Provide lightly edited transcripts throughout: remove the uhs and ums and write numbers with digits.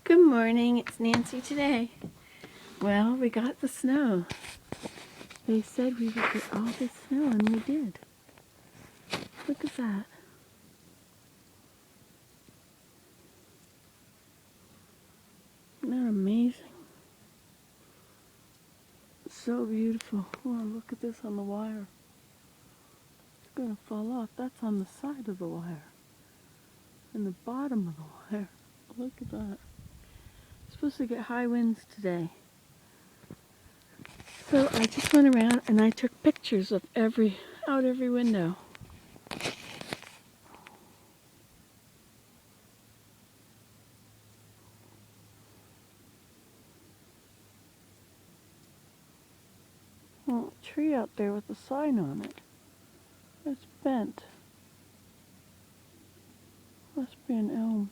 Good morning, it's Nancy today. Well, we got the snow. They said we would get all this snow, and we did. Look at that. Isn't that amazing? It's so beautiful. Oh, look at this on the wire. It's going to fall off. That's on the side of the wire. And the bottom of the wire. Look at that. It's supposed to get high winds today. So I just went around and I took pictures of every window. Well, a tree out there with a sign on it. It's bent. Must be an elm.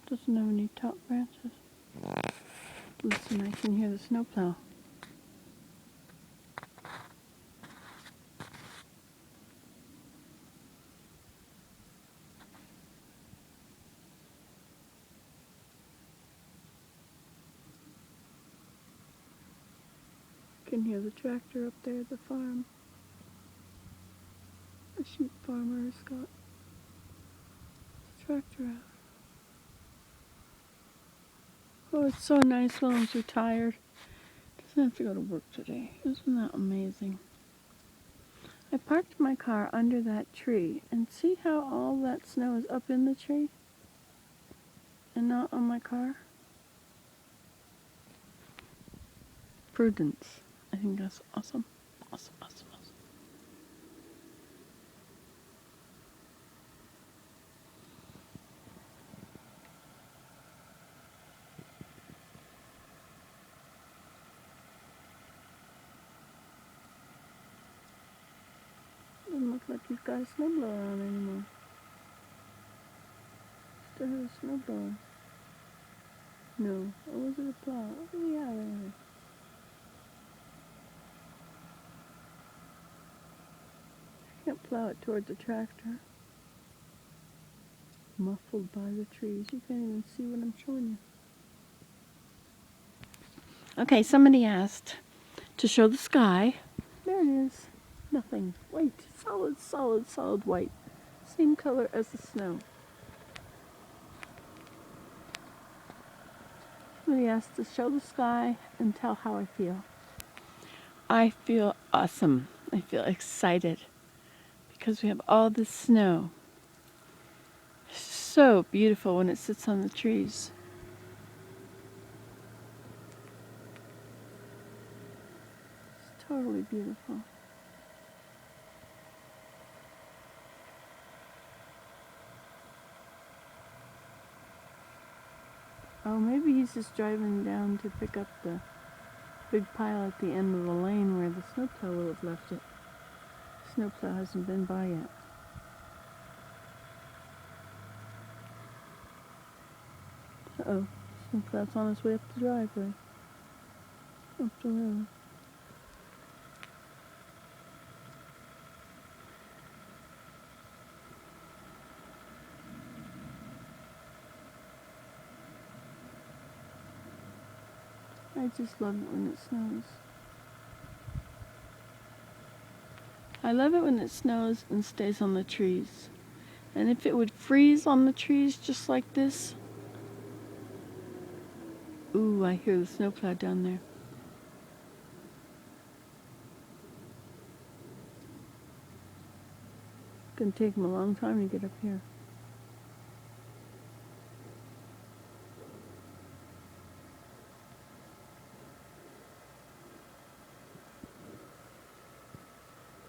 Doesn't have any top branches. Listen, I can hear the snowplow. Can hear the tractor up there at the farm. The sheep farmer has got his tractor out. Oh, it's so nice when I'm retired. Doesn't have to go to work today. Isn't that amazing? I parked my car under that tree, and see how all that snow is up in the tree and not on my car? Prudence. I think that's awesome. Awesome, awesome, awesome. Doesn't look like he's got a snowblower on anymore. Still has a snowblower. No. Or was it a plow? Oh, yeah, there. Can't plow it toward the tractor. Muffled by the trees. You can't even see what I'm showing you. Okay, somebody asked to show the sky. There it is. Nothing. White. Solid, solid, solid white. Same color as the snow. Somebody asked to show the sky and tell how I feel. I feel awesome. I feel excited because we have all this snow. It's so beautiful when it sits on the trees. It's totally beautiful. Oh, maybe he's just driving down to pick up the big pile at the end of the lane where the snowplow will have left it. Snowplow hasn't been by yet. Uh-oh, snowplow's on his way up the driveway. Up the road. I just love it when it snows. I love it when it snows and stays on the trees. And if it would freeze on the trees just like this. Ooh, I hear the snowplow down there. It's gonna take him a long time to get up here.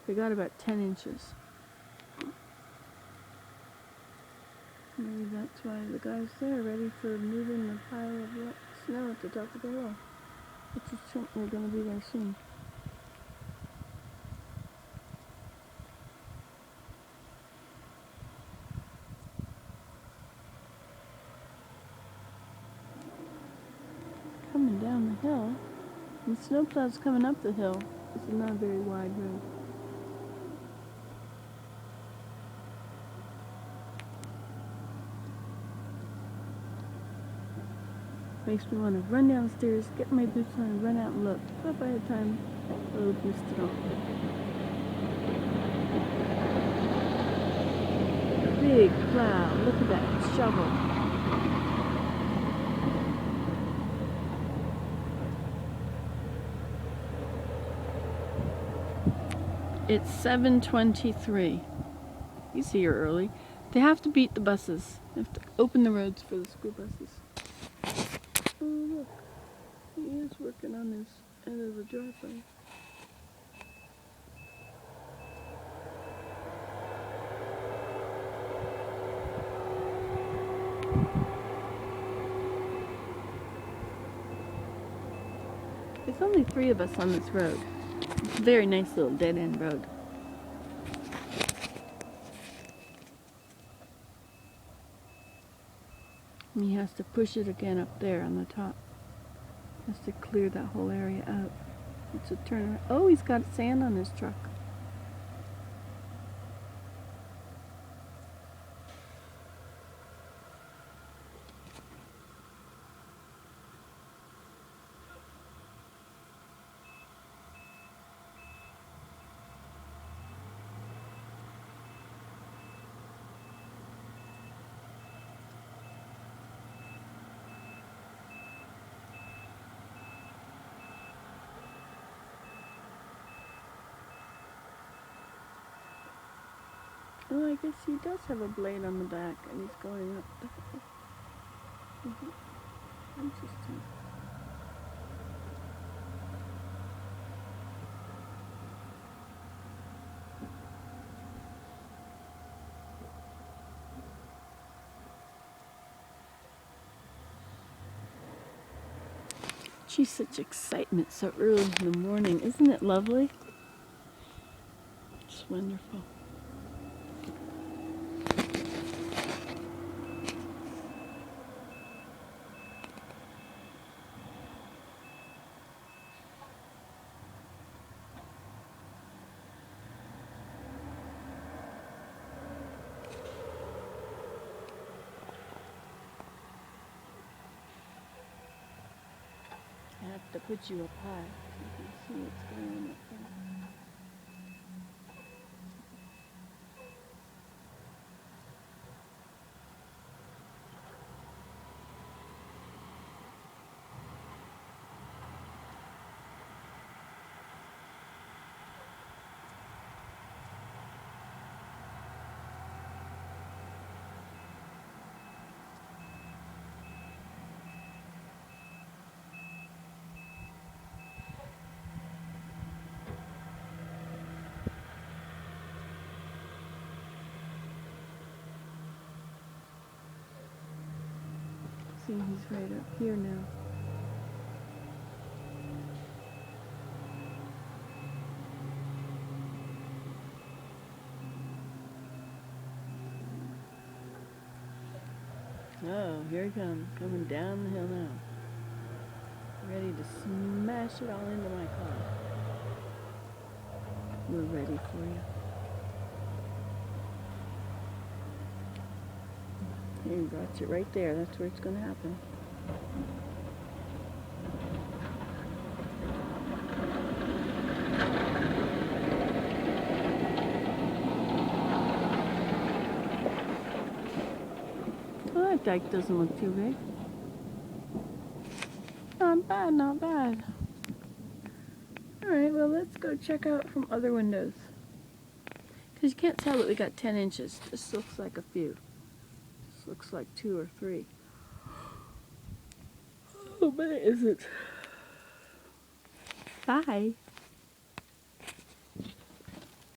They got about 10 inches. Maybe that's why the guy's there, ready for moving the pile of wet snow at the top of the hill. Which is certainly going to be there soon. Coming down the hill. And the snowplow's coming up the hill. It's not a very wide road. Makes me want to run downstairs, get my boots on, and run out and look. But by the time I would have missed it all. Big plow. Look at that shovel. It's 7:23. He's here early. They have to beat the buses. They have to open the roads for the school buses. Oh, look. He is working on his end of the driveway. There's only 3 of us on this road. It's a very nice little dead-end road. And he has to push it again up there on the top. He has to clear that whole area out. It's a turnaround. Oh, he's got sand on his truck. Oh, I guess he does have a blade on the back, and he's going up. Interesting. Geez, such excitement so early in the morning. Isn't it lovely? It's wonderful. I have to put you up high so you can see what's going on up there. See, he's right up here now. Oh, here he comes, coming down the hill now. Ready to smash it all into my car. We're ready for you. Here, you got it right there. That's where it's going to happen. Oh, that dike doesn't look too big. Not bad, not bad. Alright, well, let's go check out from other windows. Because you can't tell that we got 10 inches. This looks like a few. This looks like 2 or 3. Oh, but it isn't. Bye.